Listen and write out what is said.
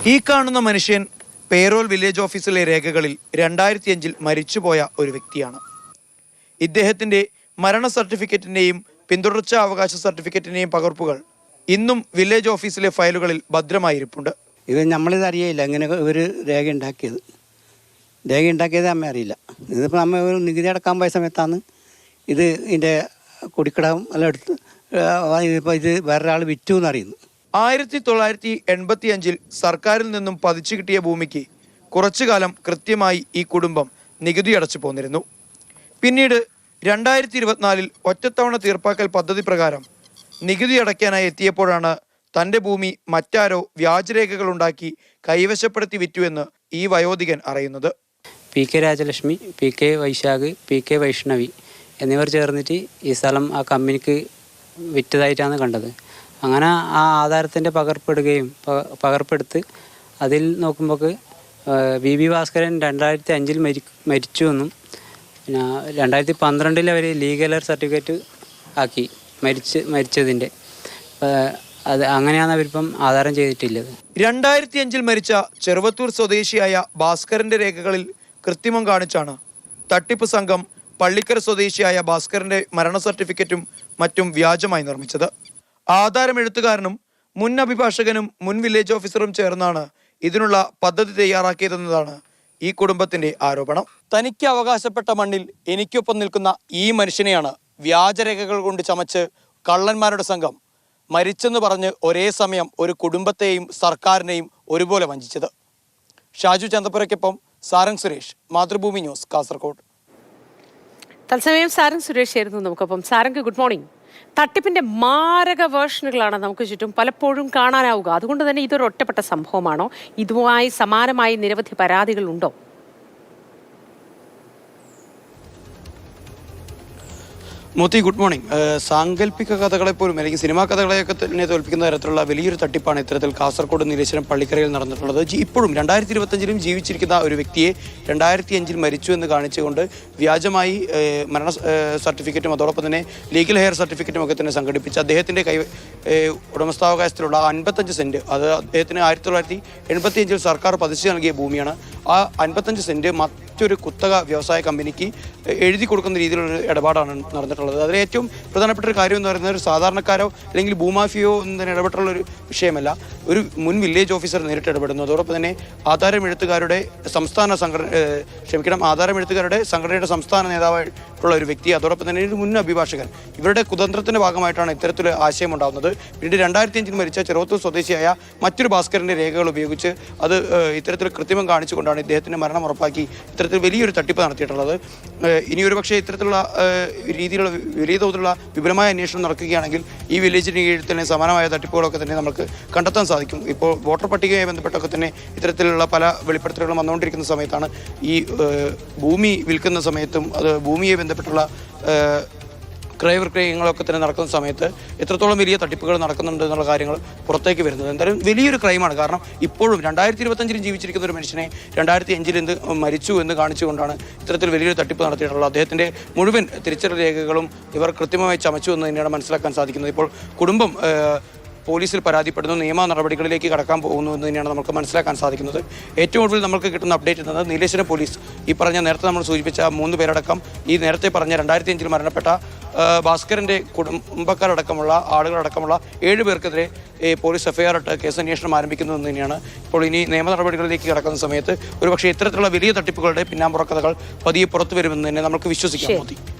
ഈ കാണുന്ന മനുഷ്യൻ പേരോൽ വില്ലേജ് ഓഫീസിലെ രേഖകളിൽ 2005 മരിച്ചുപോയ ഒരു വ്യക്തിയാണ്. ഇദ്ദേഹത്തിന്റെ മരണ സർട്ടിഫിക്കറ്റിന്റെയും പിന്തുടർച്ചാ അവകാശ സർട്ടിഫിക്കറ്റിന്റെയും പകർപ്പുകൾ ഇന്നും വില്ലേജ് ഓഫീസിലെ ഫയലുകളിൽ ഭദ്രമായിരിപ്പുണ്ട്. ഇത് നമ്മളിത് അറിയില്ല, ഇങ്ങനെ ഒരു രേഖ ഉണ്ടാക്കിയത് അമ്മ അറിയില്ല. ഇതിപ്പോൾ അമ്മ ഒരു നികുതി അടക്കാൻ പോയ സമയത്താണ് ഇതിൻ്റെ കുടിക്കടം എല്ലാം എടുത്ത് ഇതിപ്പോൾ ഇത് വേറൊരാൾ വിറ്റു എന്നറിയുന്നു. 1985 സർക്കാരിൽ നിന്നും പതിച്ചു കിട്ടിയ ഭൂമിക്ക് കുറച്ചു കാലം കൃത്യമായി ഈ കുടുംബം നികുതി അടച്ചു പോന്നിരുന്നു. പിന്നീട് 2024 ഒറ്റത്തവണ തീർപ്പാക്കൽ പദ്ധതി പ്രകാരം നികുതി അടയ്ക്കാനായി എത്തിയപ്പോഴാണ് തൻ്റെ ഭൂമി മറ്റാരോ വ്യാജരേഖകൾ ഉണ്ടാക്കി കൈവശപ്പെടുത്തി വിറ്റുവെന്ന് ഈ വയോധികൻ അറിയുന്നത്. PK Rajalakshmi, PK Vaishakh, PK Vaishnavi എന്നിവർ ചേർന്നിട്ട് ഈ സ്ഥലം ആ കമ്പനിക്ക് വിറ്റതായിട്ടാണ് കണ്ടത്. അങ്ങനെ ആ ആധാരത്തിൻ്റെ പകർപ്പെടുത്ത് അതിൽ നോക്കുമ്പോൾ BB ഭാസ്കരൻ 2005 മരിച്ചു എന്നും പിന്നെ 2012 അവർ ലീഗൽ സർട്ടിഫിക്കറ്റ് ആക്കി മരിച്ചതിൻ്റെ അത് അങ്ങനെയാണ് അവരിപ്പം ആധാരം ചെയ്തിട്ടില്ലത്. 2005 മരിച്ച ചെറുവത്തൂർ സ്വദേശിയായ ഭാസ്കരന്റെ രേഖകളിൽ കൃത്രിമം കാണിച്ചാണ് തട്ടിപ്പ് സംഘം പള്ളിക്കര സ്വദേശിയായ ഭാസ്കരന്റെ മരണ സർട്ടിഫിക്കറ്റും മറ്റും വ്യാജമായി നിർമ്മിച്ചത്. ആധാരം എഴുത്തുകാരനും മുൻ അഭിഭാഷകനും മുൻ വില്ലേജ് ഓഫീസറും ചേർന്നാണ് ഇതിനുള്ള പദ്ധതി തയ്യാറാക്കിയതെന്നതാണ് ഈ കുടുംബത്തിന്റെ ആരോപണം. തനിക്ക് അവകാശപ്പെട്ട മണ്ണിൽ എനിക്കൊപ്പം നിൽക്കുന്ന ഈ മനുഷ്യനെയാണ് വ്യാജരേഖകൾ കൊണ്ട് ചമച്ച് കള്ളന്മാരുടെ സംഘം മരിച്ചെന്ന് പറഞ്ഞ് ഒരേ സമയം ഒരു കുടുംബത്തെയും സർക്കാരിനെയും ഒരുപോലെ വഞ്ചിച്ചത്. ഷാജു ചന്തപ്പുരയ്ക്കൊപ്പം സാരംഗ് സുരേഷ്, മാതൃഭൂമി ന്യൂസ്, കാസർഗോഡ്. തത്സമയം സാരംഗ് സുരേഷ് ആയിരുന്നു നമുക്കൊപ്പം. Sarang, good morning. തട്ടിപ്പിന്റെ മാരക വേർഷനുകളാണ് നമുക്ക് ചുറ്റും പലപ്പോഴും കാണാനാവുക. അതുകൊണ്ട് തന്നെ ഇതൊരു ഒറ്റപ്പെട്ട സംഭവമാണോ? ഇതുമായി സമാനമായി നിരവധി പരാതികൾ ഉണ്ടോ? Moti, good morning. സാങ്കല്പിക കഥകളെ പോലും അല്ലെങ്കിൽ സിനിമാ കഥകളെയൊക്കെ തന്നെ തോൽപ്പിക്കുന്ന തരത്തിലുള്ള വലിയൊരു തട്ടിപ്പാണ് ഇത്തരത്തിൽ കാസർഗോഡ് നീലേശ്വരം പള്ളിക്കരയിൽ നടന്നിട്ടുള്ളത്. ഇപ്പോഴും 2025 ജീവിച്ചിരിക്കുന്ന ഒരു വ്യക്തിയെ 2005 മരിച്ചു എന്ന് കാണിച്ചുകൊണ്ട് വ്യാജമായി മരണ സർട്ടിഫിക്കറ്റും അതോടൊപ്പം തന്നെ ലീഗൽ ഹെയർ സർട്ടിഫിക്കറ്റും ഒക്കെ തന്നെ സംഘടിപ്പിച്ച് അദ്ദേഹത്തിൻ്റെ ഉടമസ്ഥാവകാശത്തിലുള്ള 55 സെൻറ്റ്, അത് അദ്ദേഹത്തിന് 1985 സർക്കാർ പതിച്ചു നൽകിയ ഭൂമിയാണ്. ആ 55 സെൻറ്റ് മറ്റൊരു കുത്തക വ്യവസായ കമ്പനിക്ക് എഴുതി കൊടുക്കുന്ന രീതിയിലുള്ള ഇടപാടാണ് നടന്നിട്ടുള്ളത്. അതിൽ ഏറ്റവും പ്രധാനപ്പെട്ട ഒരു കാര്യം എന്ന് പറയുന്നത് ഒരു സാധാരണക്കാരോ അല്ലെങ്കിൽ ഭൂമാഫിയോ എന്നതിന് ഇടപെട്ടുള്ളൊരു വിഷയമല്ല. ഒരു മുൻ വില്ലേജ് ഓഫീസർ നേരിട്ട് ഇടപെടുന്നു. അതോടൊപ്പം തന്നെ ആധാരമെഴുത്തുകാരുടെ സംഘടനയുടെ സംസ്ഥാന നേതാവായിട്ടുള്ള ഒരു വ്യക്തി, അതോടൊപ്പം തന്നെ ഒരു മുൻ അഭിഭാഷകൻ, ഇവരുടെ കുതന്ത്രത്തിന്റെ ഭാഗമായിട്ടാണ് ഇത്തരത്തിലൊരു ആശയം ഉണ്ടാകുന്നത്. പിന്നീട് 2005 മരിച്ച ചെറുവത്തൂർ സ്വദേശിയായ മറ്റൊരു ഭാസ്കരന്റെ രേഖകൾ ഉപയോഗിച്ച് അത് ഇത്തരത്തിൽ കൃത്രിമം കാണിച്ചുകൊണ്ടാണ് ഇദ്ദേഹത്തിന്റെ മരണം ഉറപ്പാക്കി ഇത്തരത്തിൽ വലിയൊരു തട്ടിപ്പ് നടത്തിയിട്ടുള്ളത്. ഇനി ഒരു പക്ഷേ ഇത്തരത്തിലുള്ള രീതിയിലുള്ള വലിയ തോതിലുള്ള വിപുലമായ അന്വേഷണം നടക്കുകയാണെങ്കിൽ ഈ വില്ലേജിന് കീഴിൽ തന്നെ സമാനമായ തട്ടിപ്പുകളൊക്കെ തന്നെ നമുക്ക് കണ്ടെത്താൻ സാധിക്കും. ഇപ്പോൾ വോട്ടർ പട്ടികയുമായി ബന്ധപ്പെട്ടൊക്കെ തന്നെ ഇത്തരത്തിലുള്ള പല വെളിപ്പെടുത്തലുകളും വന്നുകൊണ്ടിരിക്കുന്ന സമയത്താണ് ഈ ഭൂമി വിൽക്കുന്ന സമയത്തും അത് ഭൂമിയെ ബന്ധപ്പെട്ടുള്ള ക്രയവിക്രയങ്ങളൊക്കെ തന്നെ നടക്കുന്ന സമയത്ത് എത്രത്തോളം വലിയ തട്ടിപ്പുകൾ നടക്കുന്നുണ്ട് എന്നുള്ള കാര്യങ്ങൾ പുറത്തേക്ക് വരുന്നത്. എന്തായാലും വലിയൊരു ക്രൈമാണ്. കാരണം ഇപ്പോഴും 2025 ജീവിച്ചിരിക്കുന്ന ഒരു മനുഷ്യനെ 2005 മരിച്ചു എന്ന് കാണിച്ചുകൊണ്ടാണ് ഇത്തരത്തിൽ വലിയൊരു തട്ടിപ്പ് നടത്തിയിട്ടുള്ളത്. അദ്ദേഹത്തിൻ്റെ മുഴുവൻ തിരിച്ചറിയൽ രേഖകളും ഇവർ കൃത്യമായി ചമച്ചു എന്ന് തന്നെയാണ് മനസ്സിലാക്കാൻ സാധിക്കുന്നത്. ഇപ്പോൾ കുടുംബം പോലീസിൽ പരാതിപ്പെടുന്നു, നിയമ നടപടികളിലേക്ക് കടക്കാൻ പോകുന്നു എന്ന് തന്നെയാണ് നമുക്ക് മനസ്സിലാക്കാൻ സാധിക്കുന്നത്. ഏറ്റവും ഒടുവിൽ നമുക്ക് കിട്ടുന്ന അപ്ഡേറ്റ് എന്നത് നീലേശ്വരം പോലീസ് ഈ പറഞ്ഞ നേരത്തെ നമ്മൾ സൂചിപ്പിച്ച 3 പേരടക്കം ഈ നേരത്തെ പറഞ്ഞ 2005 മരണപ്പെട്ട ഭാസ്കരന്റെ കുടുംബക്കാരടക്കമുള്ള ആളുകളടക്കമുള്ള 7 പേർക്കെതിരെ പോലീസ് FIR ഇട്ട് കേസന്വേഷണം ആരംഭിക്കുന്നു എന്ന് തന്നെയാണ്. ഇപ്പോൾ ഇനി നിയമ നടപടികളിലേക്ക് കടക്കുന്ന സമയത്ത് ഒരുപക്ഷെ ഇത്തരത്തിലുള്ള വലിയ തട്ടിപ്പുകളുടെ പിന്നാമ്പുറ കഥകൾ പതിയെ പുറത്തു വരുമെന്ന് തന്നെ നമുക്ക് വിശ്വസിക്കാം.